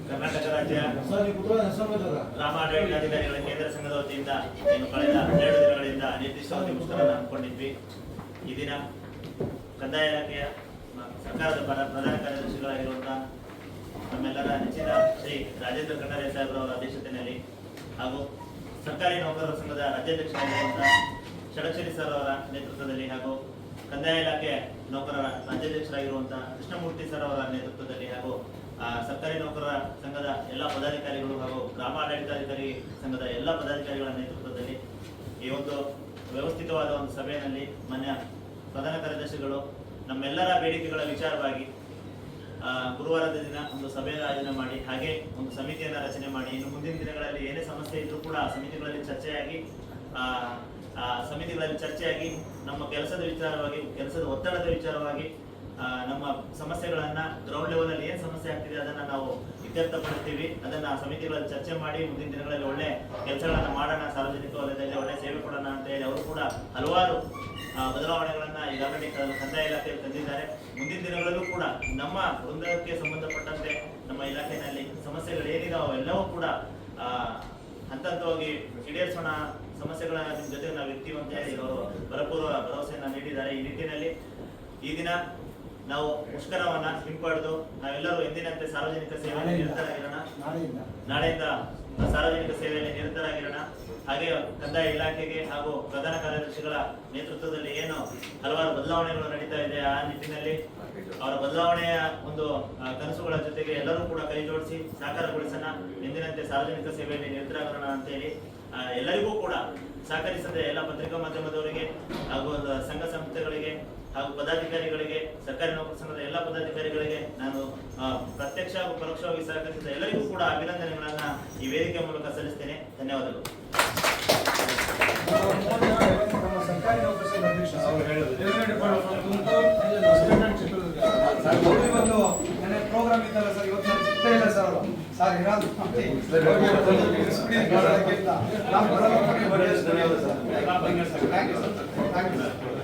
ಕರ್ನಾಟಕ ರಾಜ್ಯ ಗ್ರಾಮಾಡಳಿತಾಧಿಕಾರಿಗಳ ಕೇಂದ್ರ ಸಂಘದ ವತಿಯಿಂದ ಇನ್ನು ಕಳೆದ 12 ದಿನಗಳಿಂದ ನಿರ್ದಿಷ್ಟವಾಗಿ ಮುಷ್ಕರವನ್ನು ಹಮ್ಮಿಕೊಂಡಿದ್ವಿ. ಈ ದಿನ ಕಂದಾಯ ಇಲಾಖೆಯ ಸರ್ಕಾರದ ಪ್ರಧಾನ ಕಾರ್ಯದರ್ಶಿಗಳಾಗಿರುವಂತಹ ನಮ್ಮೆಲ್ಲರ ನೆಚ್ಚಿನ ಶ್ರೀ ರಾಜೇಂದ್ರ ಖಂಡಾರೆ ಸಾಹೇಬರವರ ಅಧ್ಯಕ್ಷತೆಯಲ್ಲಿ ಹಾಗೂ ಸರ್ಕಾರಿ ನೌಕರರ ಸಂಘದ ರಾಜ್ಯಾಧ್ಯಕ್ಷರಾಗಿರುವಂತಹ ಷಡಕ್ಷರಿ ಸರ್ ಅವರ ನೇತೃತ್ವದಲ್ಲಿ ಹಾಗೂ ಕಂದಾಯ ಇಲಾಖೆ ನೌಕರರ ರಾಜ್ಯಾಧ್ಯಕ್ಷರಾಗಿರುವಂತಹ ಕೃಷ್ಣಮೂರ್ತಿ ಸರ್ ಅವರ ನೇತೃತ್ವದಲ್ಲಿ ಹಾಗೂ ಸರ್ಕಾರಿ ನೌಕರರ ಸಂಘದ ಎಲ್ಲ ಪದಾಧಿಕಾರಿಗಳು ಹಾಗೂ ಗ್ರಾಮಾಡಳಿತಾಧಿಕಾರಿ ಸಂಘದ ಎಲ್ಲ ಪದಾಧಿಕಾರಿಗಳ ನೇತೃತ್ವದಲ್ಲಿ ಈ ಒಂದು ವ್ಯವಸ್ಥಿತವಾದ ಒಂದು ಸಭೆಯಲ್ಲಿ ಮಾನ್ಯ ಪ್ರಧಾನ ಕಾರ್ಯದರ್ಶಿಗಳು ನಮ್ಮೆಲ್ಲರ ಬೇಡಿಕೆಗಳ ವಿಚಾರವಾಗಿ ಗುರುವಾರದ ದಿನ ಒಂದು ಸಭೆಯನ್ನು ಆಯೋಜನೆ ಮಾಡಿ ಹಾಗೆ ಒಂದು ಸಮಿತಿಯನ್ನು ರಚನೆ ಮಾಡಿ ಇನ್ನು ಮುಂದಿನ ದಿನಗಳಲ್ಲಿ ಏನೇ ಸಮಸ್ಯೆ ಇದ್ರೂ ಕೂಡ ಸಮಿತಿಗಳಲ್ಲಿ ಚರ್ಚೆಯಾಗಿ ನಮ್ಮ ಕೆಲಸದ ವಿಚಾರವಾಗಿ ಕೆಲಸದ ಒತ್ತಡದ ವಿಚಾರವಾಗಿ ನಮ್ಮ ಸಮಸ್ಯೆಗಳನ್ನ ಗ್ರೌಂಡ್ ಲೆವೆಲ್ ಅಲ್ಲಿ ಏನ್ ಸಮಸ್ಯೆ ಆಗ್ತಿದೆ ಅದನ್ನ ನಾವು ಇತ್ಯರ್ಥಪಡಿಸ್ತೀವಿ. ಅದನ್ನ ಸಮಿತಿಗಳಲ್ಲಿ ಚರ್ಚೆ ಮಾಡಿ ಮುಂದಿನ ದಿನಗಳಲ್ಲಿ ಒಳ್ಳೆ ಕೆಲಸಗಳನ್ನ ಮಾಡೋಣ, ಸಾರ್ವಜನಿಕ ವಲಯದಲ್ಲಿ ಒಳ್ಳೆ ಸೇವೆ ಕೊಡೋಣ ಅಂತ ಹೇಳಿ ಅವರು ಕೂಡ ಹಲವಾರು ಬದಲಾವಣೆಗಳನ್ನ ಈಗಾಗಲೇ ಕಂದಾಯ ಇಲಾಖೆಯಲ್ಲಿ ತಂದಿದ್ದಾರೆ. ಮುಂದಿನ ದಿನಗಳಲ್ಲೂ ಕೂಡ ನಮ್ಮ ವೃಂದಕ್ಕೆ ಸಂಬಂಧಪಟ್ಟಂತೆ ನಮ್ಮ ಇಲಾಖೆಯಲ್ಲಿ ಸಮಸ್ಯೆಗಳು ಏನಿದಾವೋ ಎಲ್ಲವೂ ಕೂಡ ಹಂತ ಹಂತವಾಗಿ ಈಡೇರಿಸೋಣ, ಸಮಸ್ಯೆಗಳ ನಿಮ್ಮ ಜೊತೆ ನಾವು ಇರ್ತೀವಿ ಅಂತ ಹೇಳಿ ಅವರು ಭರಪೂರ್ವ ಭರವಸೆಯನ್ನ ನೀಡಿದ್ದಾರೆ. ಈ ನಿಟ್ಟಿನಲ್ಲಿ ಈ ದಿನ ನಾವು ಮುಷ್ಕರವನ್ನ ಹಿಂಪಡೆದು ನಾವೆಲ್ಲರೂ ಎಂದಿನಂತೆ ಸಾರ್ವಜನಿಕ ಸೇವೆಯಲ್ಲಿ ನಿರತರಾಗಿರೋಣ, ನಾಳೆಯಿಂದ ಸಾರ್ವಜನಿಕ ಸೇವೆಯಲ್ಲಿ ನಿರತರಾಗಿರೋಣ. ಹಾಗೆ ಕಂದಾಯ ಇಲಾಖೆಗೆ ಹಾಗೂ ಪ್ರಧಾನ ಕಾರ್ಯದರ್ಶಿಗಳ ನೇತೃತ್ವದಲ್ಲಿ ಏನು ಹಲವಾರು ಬದಲಾವಣೆಗಳು ನಡೀತಾ ಇದೆ, ಆ ನಿಟ್ಟಿನಲ್ಲಿ ಅವರ ಬದಲಾವಣೆಯ ಒಂದು ಕನಸುಗಳ ಜೊತೆಗೆ ಎಲ್ಲರೂ ಕೂಡ ಕೈ ಜೋಡಿಸಿ ಸಾಕಾರಗೊಳಿಸೋಣ, ಎಂದಿನಂತೆ ಸಾರ್ವಜನಿಕ ಸೇವೆಯಲ್ಲಿ ನಿರತರಾಗೋಣ ಅಂತ ಹೇಳಿ ಎಲ್ಲರಿಗೂ ಕೂಡ ಸಹಕರಿಸದೆ ಎಲ್ಲ ಪತ್ರಿಕಾ ಮಾಧ್ಯಮದವರಿಗೆ ಹಾಗೂ ಸಂಘ ಸಂಸ್ಥೆಗಳಿಗೆ ಹಾಗೂ ಪದಾಧಿಕಾರಿಗಳಿಗೆ, ಸರ್ಕಾರಿ ನೌಕರ ಸಂಘದ ಎಲ್ಲ ಪದಾಧಿಕಾರಿಗಳಿಗೆ ನಾನು ಪ್ರತ್ಯಕ್ಷ ಹಾಗೂ ಪರೋಕ್ಷವಾಗಿ ಸಹಕರಿಸಿದ ಎಲ್ಲರಿಗೂ ಕೂಡ ಅಭಿನಂದನೆಗಳನ್ನ ಈ ವೇದಿಕೆ ಮೂಲಕ ಸಲ್ಲಿಸ್ತೇನೆ. ಧನ್ಯವಾದಗಳು. ಸರ್ಕಾರಿ ನೌಕರ ಸಂಘ ಅಧ್ಯಕ್ಷ ಪ್ರೋಗ್ರಾಮ್ ಇತ್ತಲ್ಲ ಸರ್, ಇವತ್ತು ನಾನು ಸಿಗ್ತಾ ಇಲ್ಲ ಸರ್. ಸರ್ ಇರೋದು ಥ್ಯಾಂಕ್ ಯು ಸರ್.